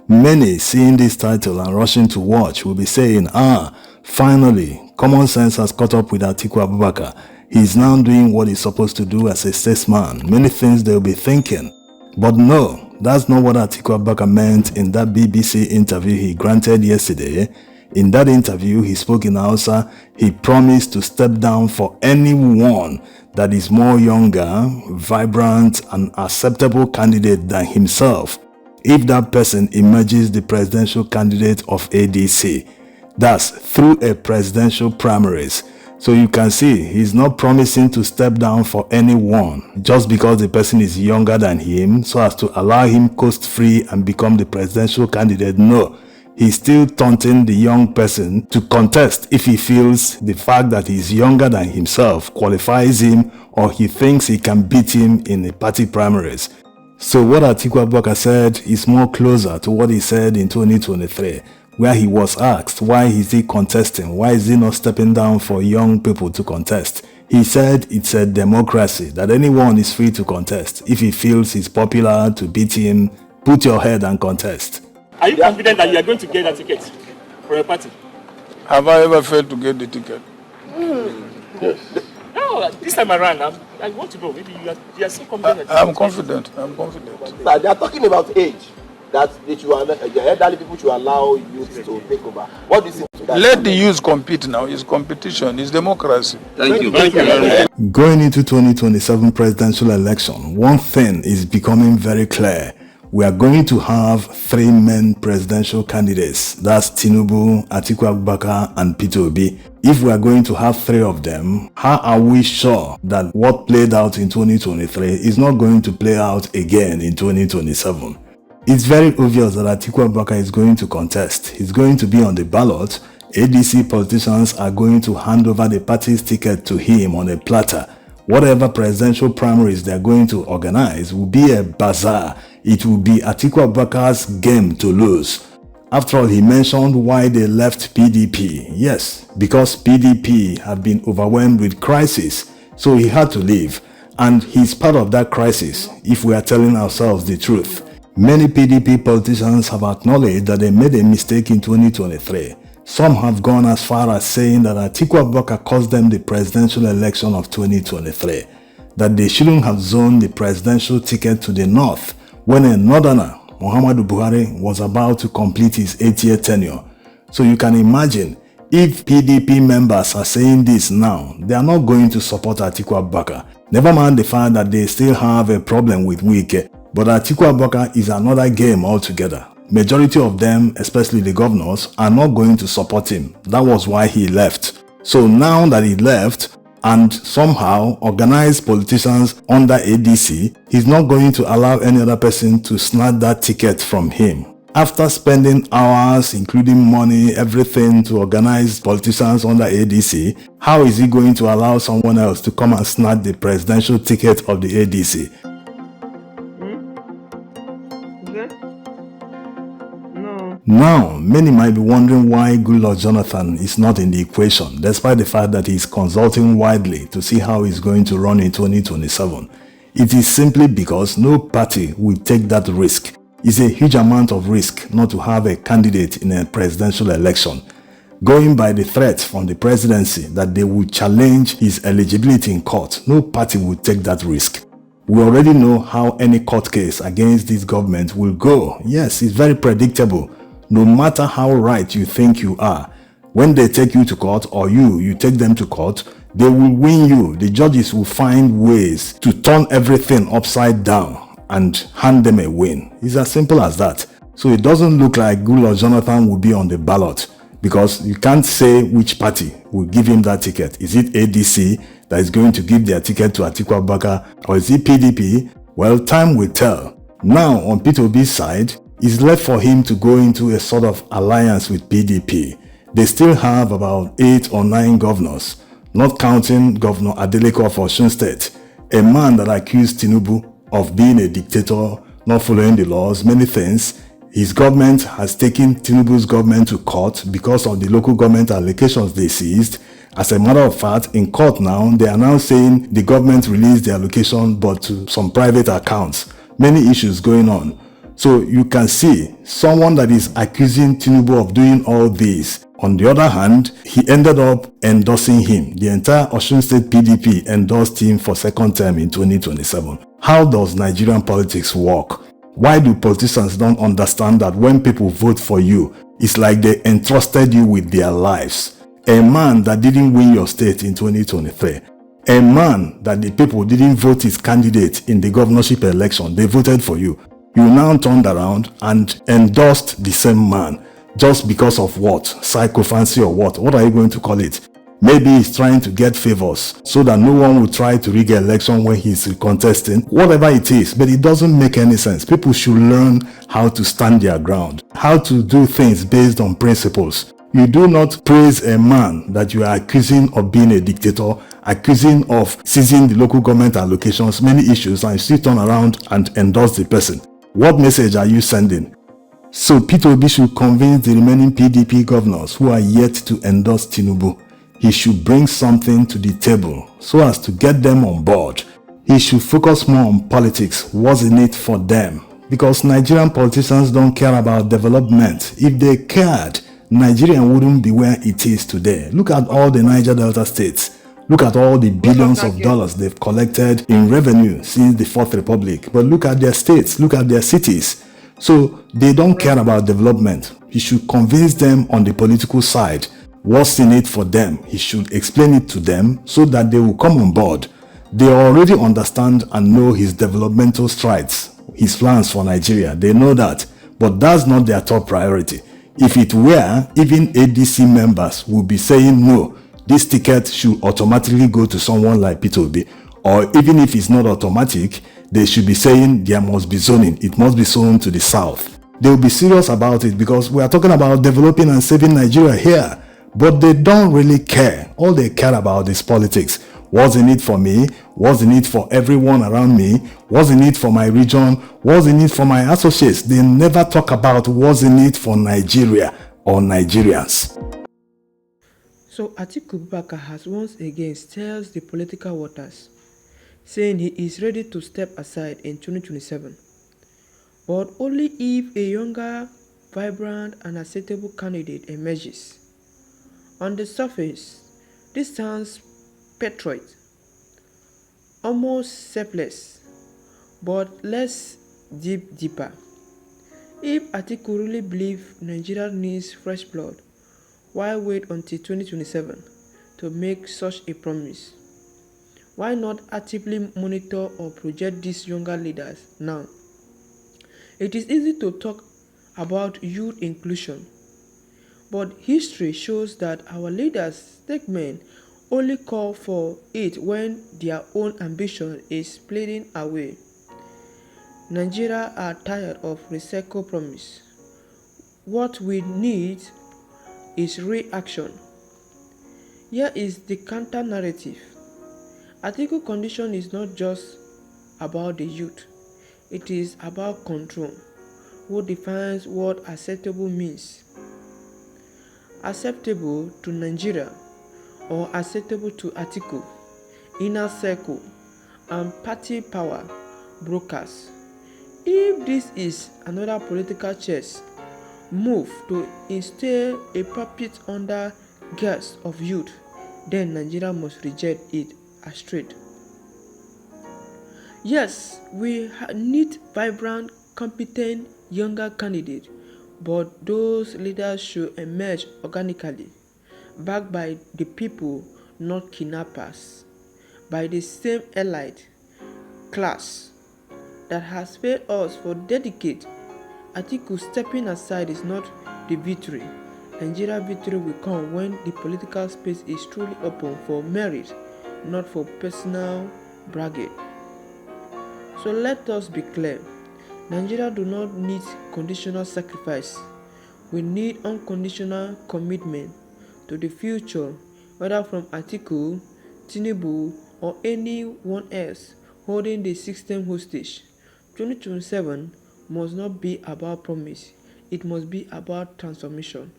Many seeing this title and rushing to watch will be saying, finally, common sense has caught up with Atiku Abubakar. He's now doing what he's supposed to do as a statesman. Many things they'll be thinking. But no, that's not what Atiku Abubakar meant in that BBC interview he granted yesterday. In that interview, he spoke in Hausa. He promised to step down for anyone that is more younger, vibrant, and acceptable candidate than himself, if that person emerges the presidential candidate of ADC. That's through a presidential primaries. So you can see he's not promising to step down for anyone just because the person is younger than him so as to allow him coast free and become the presidential candidate. No, he's still taunting the young person to contest if he feels the fact that he's younger than himself qualifies him or he thinks he can beat him in the party primaries. So what Atiku Abubakar said is more closer to what he said in 2023. Where he was asked why is he contesting, why is he not stepping down for young people to contest. He said it's a democracy, that anyone is free to contest. If he feels he's popular to beat him, put your head and contest. Are you confident that you are going to get a ticket for a party? Have I ever failed to get the ticket? Yes. No, this time around, I want to know. Maybe you are so confident. I'm confident. Sir, they are talking about age. That the elderly people should allow youth to take over. What do you say to that? Let the youth compete now. It's competition. It's democracy. Thank you. Going into 2027 presidential election, one thing is becoming very clear. We are going to have three main presidential candidates. That's Tinubu, Atiku Abubakar, and Peter Obi. If we are going to have three of them, how are we sure that what played out in 2023 is not going to play out again in 2027? It's very obvious that Atiku Abubakar is going to contest. He's going to be on the ballot. ADC politicians are going to hand over the party's ticket to him on a platter. Whatever presidential primaries they're going to organize will be a bazaar. It will be Atiku Abubakar's game to lose. After all, he mentioned why they left PDP. Yes, because PDP had been overwhelmed with crisis, so he had to leave. And he's part of that crisis, if we are telling ourselves the truth. Many PDP politicians have acknowledged that they made a mistake in 2023. Some have gone as far as saying that Atiku Abubakar cost them the presidential election of 2023, that they shouldn't have zoned the presidential ticket to the north when a northerner, Muhammadu Buhari, was about to complete his 8-year tenure. So you can imagine, if PDP members are saying this now, they are not going to support Atiku Abubakar. Never mind the fact that they still have a problem with Wike. But Atiku Abubakar is another game altogether. Majority of them, especially the governors, are not going to support him. That was why he left. So now that he left and somehow organized politicians under ADC, he's not going to allow any other person to snatch that ticket from him. After spending hours, including money, everything to organize politicians under ADC, how is he going to allow someone else to come and snatch the presidential ticket of the ADC? Now, many might be wondering why Goodluck Jonathan is not in the equation, despite the fact that he is consulting widely to see how he's going to run in 2027. It is simply because no party will take that risk. It's a huge amount of risk not to have a candidate in a presidential election. Going by the threat from the presidency that they will challenge his eligibility in court, no party will take that risk. We already know how any court case against this government will go. Yes, it's very predictable. No matter how right you think you are, when they take you to court or you take them to court, they will win you. The judges will find ways to turn everything upside down and hand them a win. It's as simple as that. So it doesn't look like Goodluck Jonathan will be on the ballot because you can't say which party will give him that ticket. Is it ADC that is going to give their ticket to Atiku Abubakar, or is it PDP? Well, time will tell. Now, on Peter Obi's side, it's left for him to go into a sort of alliance with PDP. They still have about 8 or 9 governors, not counting Governor Adeleke of Osun State, a man that accused Tinubu of being a dictator, not following the laws, many things. His government has taken Tinubu's government to court because of the local government allocations they seized. As a matter of fact, in court now, they are now saying the government released the allocation but to some private accounts. Many issues going on. So you can see someone that is accusing Tinubu of doing all this. On the other hand, he ended up endorsing him. The entire Osun State PDP endorsed him for second term in 2027. How does Nigerian politics work? Why do politicians don't understand that when people vote for you, it's like they entrusted you with their lives? A man that didn't win your state in 2023, a man that the people didn't vote his candidate in the governorship election, they voted for you. You now turned around and endorsed the same man just because of what? Sycophancy or what? What are you going to call it? Maybe he's trying to get favors so that no one will try to rig an election when he's contesting. Whatever it is, but it doesn't make any sense. People should learn how to stand their ground, how to do things based on principles. You do not praise a man that you are accusing of being a dictator, accusing of seizing the local government allocations, many issues, and you still turn around and endorse the person. What message are you sending? So Peter Obi should convince the remaining PDP governors who are yet to endorse Tinubu. He should bring something to the table so as to get them on board. He should focus more on politics. What's in it for them? Because Nigerian politicians don't care about development. If they cared, Nigeria wouldn't be where it is today. Look at all the Niger Delta states. Look at all the billions of dollars they've collected in revenue since the Fourth Republic. But look at their states, look at their cities. So they don't care about development. He should convince them on the political side. What's in it for them? He should explain it to them so that they will come on board. They already understand and know his developmental strides, his plans for Nigeria. They know that, but that's not their top priority. If it were, even ADC members would be saying no, this ticket should automatically go to someone like Peter Obi. Or even if it's not automatic, they should be saying there must be zoning. It must be zoned to the south. They will be serious about it because we are talking about developing and saving Nigeria here. But they don't really care. All they care about is politics. What's in it for me? What's in it for everyone around me? What's in it for my region? What's in it for my associates? They never talk about what's in it for Nigeria or Nigerians. So Atiku has once again stirs the political waters, saying he is ready to step aside in 2027, but only if a younger, vibrant and acceptable candidate emerges. On the surface, this sounds patriot, almost selfless, but let's dig deeper. If Atiku really believes Nigeria needs fresh blood, why wait until 2027 to make such a promise? Why not actively monitor or project these younger leaders now? It is easy to talk about youth inclusion, but history shows that our leaders' statements only call for it when their own ambition is fading away. Nigeria are tired of recycled promise. What we need is reaction. Here is the counter narrative. Article condition is not just about the youth. It is about control. Who defines what acceptable means? Acceptable to Nigeria or acceptable to Atiku, inner circle, and party power brokers. If this is another political chess move to install a puppet under guise of youth, then Nigeria must reject it as straight. Yes, we need vibrant, competent, younger candidates, but those leaders should emerge organically, backed by the people, not kidnappers, by the same elite class that has failed us for decades. Atiku stepping aside is not the victory. Nigeria victory will come when the political space is truly open for merit, not for personal bragging. So let us be clear. Nigeria do not need conditional sacrifice. We need unconditional commitment to the future, whether from Atiku, Tinubu, or anyone else holding the system hostage. 2027 must not be about promise. It must be about transformation.